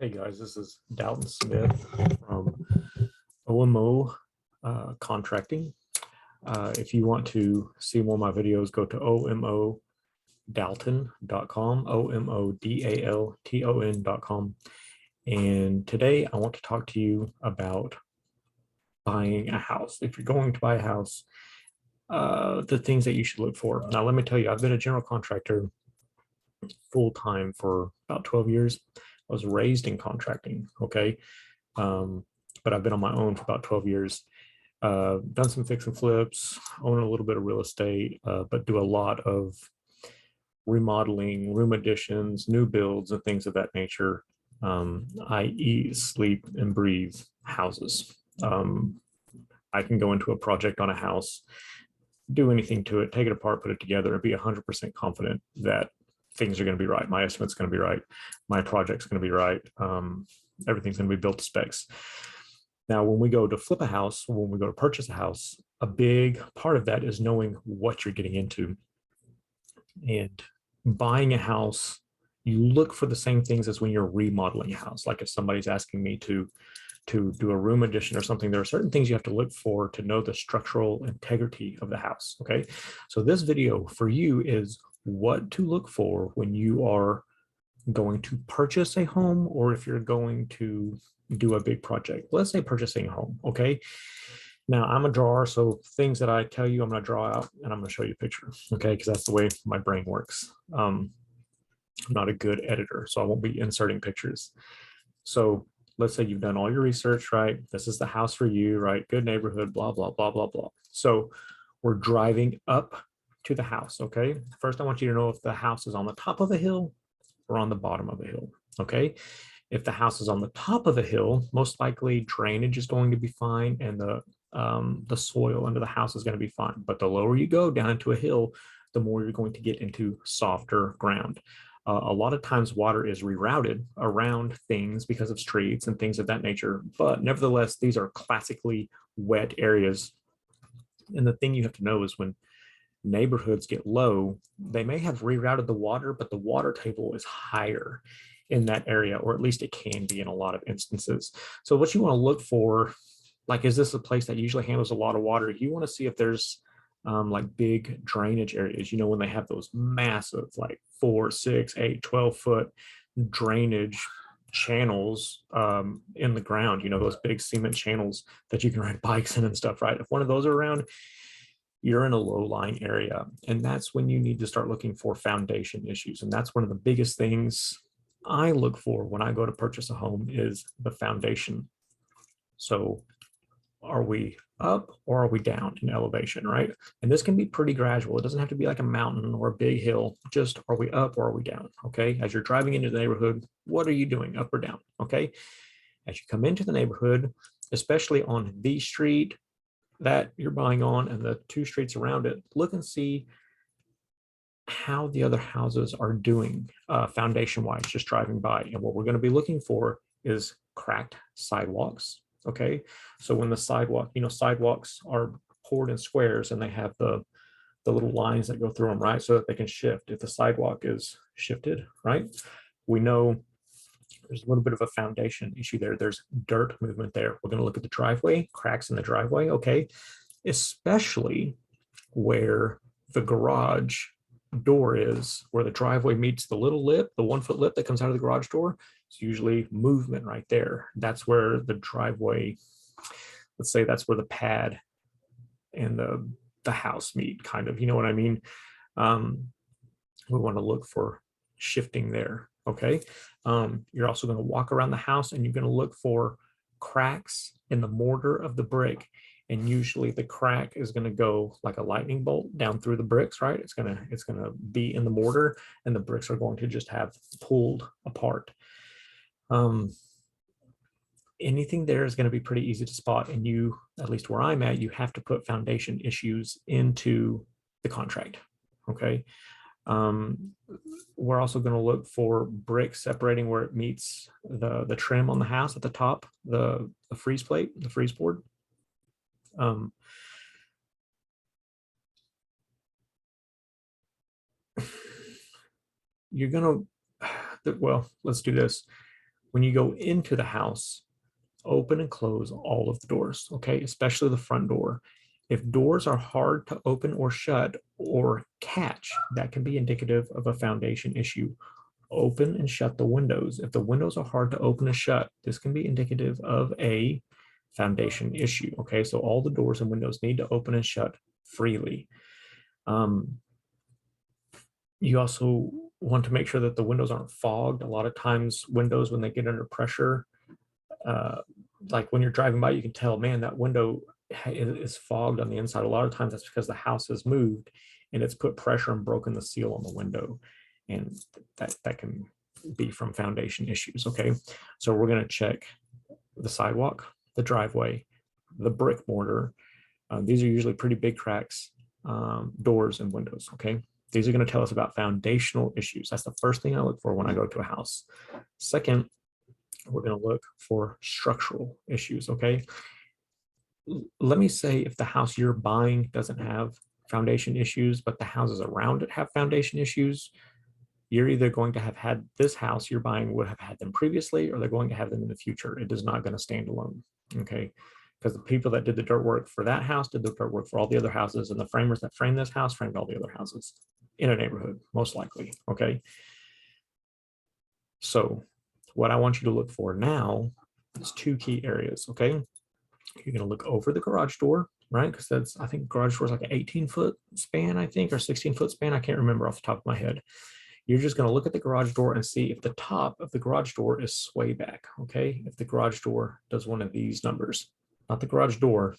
Hey guys, this is Dalton Smith from OMO Contracting. If you want to see more of my videos, go to omodalton.com, omodalton.com. And today I want to talk to you about buying a house. If you're going to buy a house, the things that you should look for. Now, let me tell you, I've been a general contractor full-time for about 12 years. I was raised in contracting, okay? But I've been on my own for about 12 years. Done some fix and flips, own a little bit of real estate, but do a lot of remodeling, room additions, new builds, and things of that nature. I eat, sleep, and breathe houses. I can go into a project on a house, do anything to it, take it apart, put it together, and be 100% confident that things are going to be right. My estimate's going to be right. My project's going to be right. Everything's going to be built to specs. Now, when we go to flip a house, when we go to purchase a house, a big part of that is knowing what you're getting into. And buying a house, you look for the same things as when you're remodeling a house. Like if somebody's asking me to do a room addition or something, there are certain things you have to look for to know the structural integrity of the house, okay? So this video for you is what to look for when you are going to purchase a home, or if you're going to do a big project. Let's say purchasing a home, okay? Now I'm a drawer, so things that I tell you I'm going to draw out and I'm going to show you a picture, okay? Because that's the way my brain works. I'm not a good editor, so I won't be inserting pictures. So let's say you've done all your research, right? This is the house for you, right? Good neighborhood, blah, blah, blah, blah, blah. So we're driving up to the house, okay? First, I want you to know if the house is on the top of a hill or on the bottom of a hill, okay? If the house is on the top of a hill, most likely drainage is going to be fine and the soil under the house is going to be fine. But the lower you go down into a hill, the more you're going to get into softer ground. A lot of times water is rerouted around things because of streets and things of that nature. But nevertheless, these are classically wet areas. And the thing you have to know is when neighborhoods get low, they may have rerouted the water, but the water table is higher in that area, or at least it can be in a lot of instances. So what you want to look for, like, is this a place that usually handles a lot of water? You want to see if there's like big drainage areas, you know, when they have those massive, like 4, 6, 8, 12-foot drainage channels in the ground, you know, those big cement channels that you can ride bikes in and stuff, right? If one of those are around, you're in a low-lying area. And that's when you need to start looking for foundation issues. And that's one of the biggest things I look for when I go to purchase a home is the foundation. So are we up or are we down in elevation, right? And this can be pretty gradual. It doesn't have to be like a mountain or a big hill. Just are we up or are we down? Okay. As you're driving into the neighborhood, what are you doing, up or down? Okay. As you come into the neighborhood, especially on the street that you're buying on and the 2 streets around it, look and see how the other houses are doing foundation wise, just driving by. And what we're going to be looking for is cracked sidewalks. Okay, so when the sidewalk, you know, sidewalks are poured in squares and they have the little lines that go through them, right, so that they can shift. If the sidewalk is shifted, right, we know there's a little bit of a foundation issue there. There's dirt movement there. We're going to look at the driveway, cracks in the driveway, okay, especially where the garage door is, where the driveway meets the little lip, the 1-foot lip that comes out of the garage door. It's usually movement right there. That's where the driveway, let's say that's where the pad and the house meet, kind of, you know what I mean? We want to look for shifting there, okay? You're also going to walk around the house and you're going to look for cracks in the mortar of the brick. And usually the crack is going to go like a lightning bolt down through the bricks, right? It's going to be in the mortar and the bricks are going to just have pulled apart. Anything there is going to be pretty easy to spot. And you, at least where I'm at, you have to put foundation issues into the contract, okay? We're also going to look for bricks separating where it meets the trim on the house at the top, the freeze plate, the freeze board. You're going to, well, let's do this. When you go into the house, open and close all of the doors, okay, especially the front door. If doors are hard to open or shut or catch, that can be indicative of a foundation issue. Open and shut the windows. If the windows are hard to open and shut, this can be indicative of a foundation issue, okay? So all the doors and windows need to open and shut freely. You also want to make sure that the windows aren't fogged. A lot of times windows, when they get under pressure, uh, like when you're driving by, you can tell, man, that window is fogged on the inside. A lot of times that's because the house has moved and it's put pressure and broken the seal on the window. And that can be from foundation issues, okay? So we're gonna check the sidewalk, the driveway, the brick mortar. These are usually pretty big cracks, doors and windows, okay? These are gonna tell us about foundational issues. That's the first thing I look for when I go to a house. Second, we're going to look for structural issues, okay? Let me say if the house you're buying doesn't have foundation issues, but the houses around it have foundation issues, you're either going to have had this house you're buying would have had them previously, or they're going to have them in the future. It is not going to stand alone, okay? Because the people that did the dirt work for that house did the dirt work for all the other houses, and the framers that framed this house framed all the other houses in a neighborhood, most likely, okay? So what I want you to look for now is two key areas, okay? You're gonna look over the garage door, right? Because that's, I think garage door is like an 18-foot span, I think, or 16-foot span. I can't remember off the top of my head. You're just gonna look at the garage door and see if the top of the garage door is sway back, okay? If the garage door does one of these numbers, not the garage door,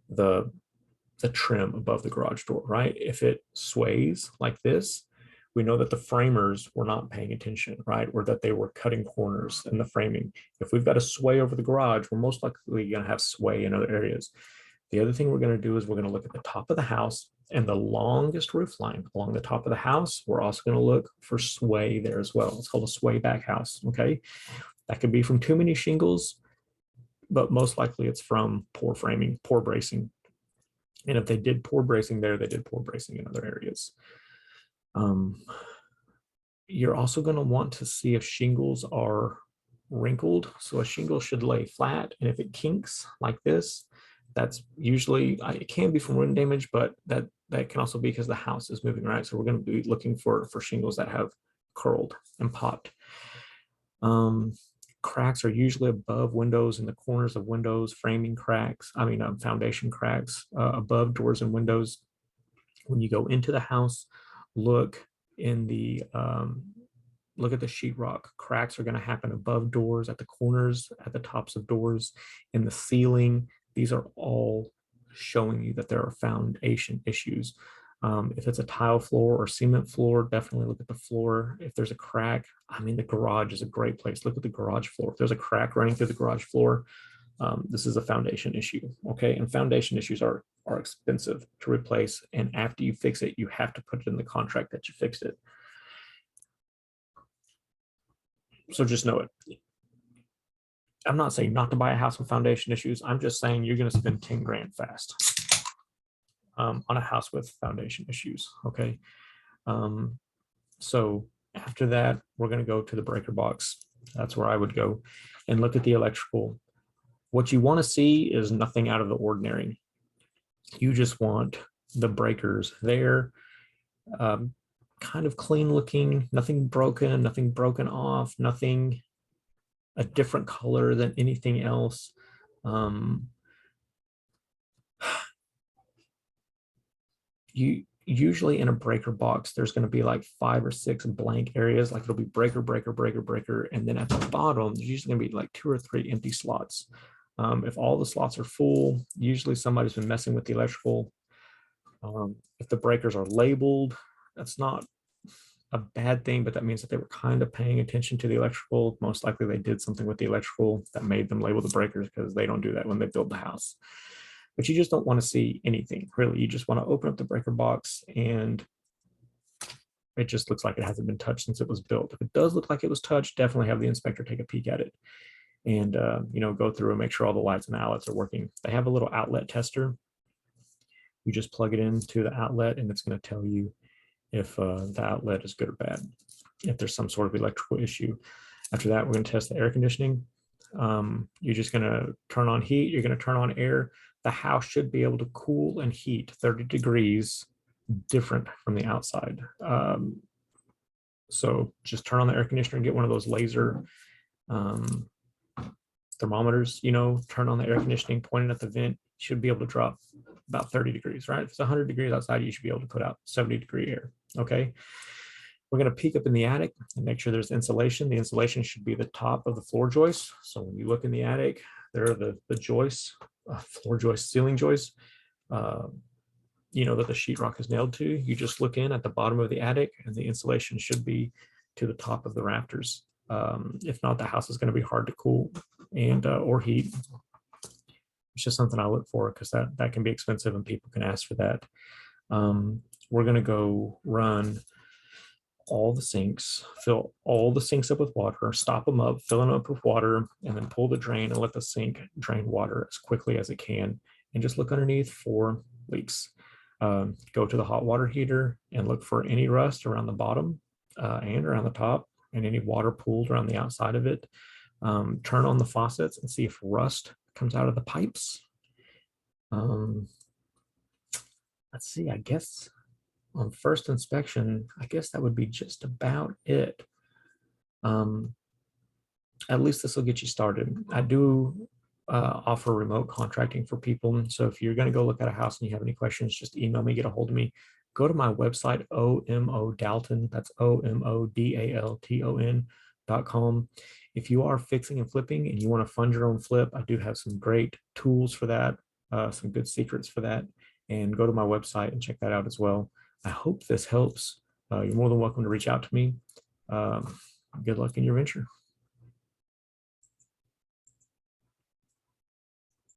the trim above the garage door, right? If it sways like this, we know that the framers were not paying attention, right? Or that they were cutting corners in the framing. If we've got a sway over the garage, we're most likely going to have sway in other areas. The other thing we're going to do is we're going to look at the top of the house and the longest roof line along the top of the house. We're also going to look for sway there as well. It's called a sway back house, okay? That could be from too many shingles, but most likely it's from poor framing, poor bracing. And if they did poor bracing there, they did poor bracing in other areas. You're also going to want to see if shingles are wrinkled. So a shingle should lay flat, and if it kinks like this, that's usually, it can be from wind damage, but that can also be because the house is moving, right? So we're going to be looking for shingles that have curled and popped. Cracks are usually above windows, in the corners of windows, framing cracks, foundation cracks, above doors and windows. When you go into the house, look in the look at the sheetrock. Cracks are going to happen above doors, at the corners, at the tops of doors, in the ceiling. These are all showing you that there are foundation issues. If it's a tile floor or cement floor, definitely look at the floor. If there's a crack, the garage is a great place. Look at the garage floor. If there's a crack running through the garage floor, this is a foundation issue, okay? And foundation issues are expensive to replace. And after you fix it, you have to put it in the contract that you fixed it. So just know it. I'm not saying not to buy a house with foundation issues. I'm just saying you're going to spend 10 grand fast on a house with foundation issues, okay? So after that, we're going to go to the breaker box. That's where I would go and look at the electrical. What you want to see is nothing out of the ordinary. You just want the breakers there, kind of clean looking, nothing broken off, nothing a different color than anything else. You usually in a breaker box, there's going to be like 5 or 6 blank areas, like it'll be breaker, breaker, breaker, breaker. And then at the bottom, there's usually going to be like 2 or 3 empty slots. If all the slots are full, usually somebody's been messing with the electrical. If the breakers are labeled, that's not a bad thing, but that means that they were kind of paying attention to the electrical. Most likely they did something with the electrical that made them label the breakers, because they don't do that when they build the house. But you just don't want to see anything, really. You just want to open up the breaker box and it just looks like it hasn't been touched since it was built. If it does look like it was touched, definitely have the inspector take a peek at it and go through and make sure all the lights and the outlets are working. They have a little outlet tester. You just plug it into the outlet and it's going to tell you if the outlet is good or bad, if there's some sort of electrical issue. After that, we're going to test the air conditioning. You're just going to turn on heat. You're going to turn on air. The house should be able to cool and heat 30 degrees different from the outside. So just turn on the air conditioner and get one of those laser um, thermometers, turn on the air conditioning, point it at the vent, should be able to drop about 30 degrees, right? If it's 100 degrees outside, you should be able to put out 70-degree air, okay? We're going to peek up in the attic and make sure there's insulation. The insulation should be the top of the floor joists. So when you look in the attic, there are the joists, floor joists, ceiling joists, that the sheetrock is nailed to. You just look in at the bottom of the attic and the insulation should be to the top of the rafters. If not, the house is going to be hard to cool and or heat. It's just something I look for because that can be expensive and people can ask for that. We're going to go run all the sinks, fill all the sinks up with water, stop them up, fill them up with water, and then pull the drain and let the sink drain water as quickly as it can. And just look underneath for leaks. Go to the hot water heater and look for any rust around the bottom and around the top, and any water pooled around the outside of it. Turn on the faucets and see if rust comes out of the pipes. Let's see, I guess on first inspection, I guess that would be just about it. At least this will get you started. I do offer remote contracting for people. So if you're going to go look at a house and you have any questions, just email me, get a hold of me. Go to my website, OMO Dalton, that's OMODALTON.com. If you are fixing and flipping and you want to fund your own flip, I do have some great tools for that, some good secrets for that. And go to my website and check that out as well. I hope this helps. You're more than welcome to reach out to me. Good luck in your venture.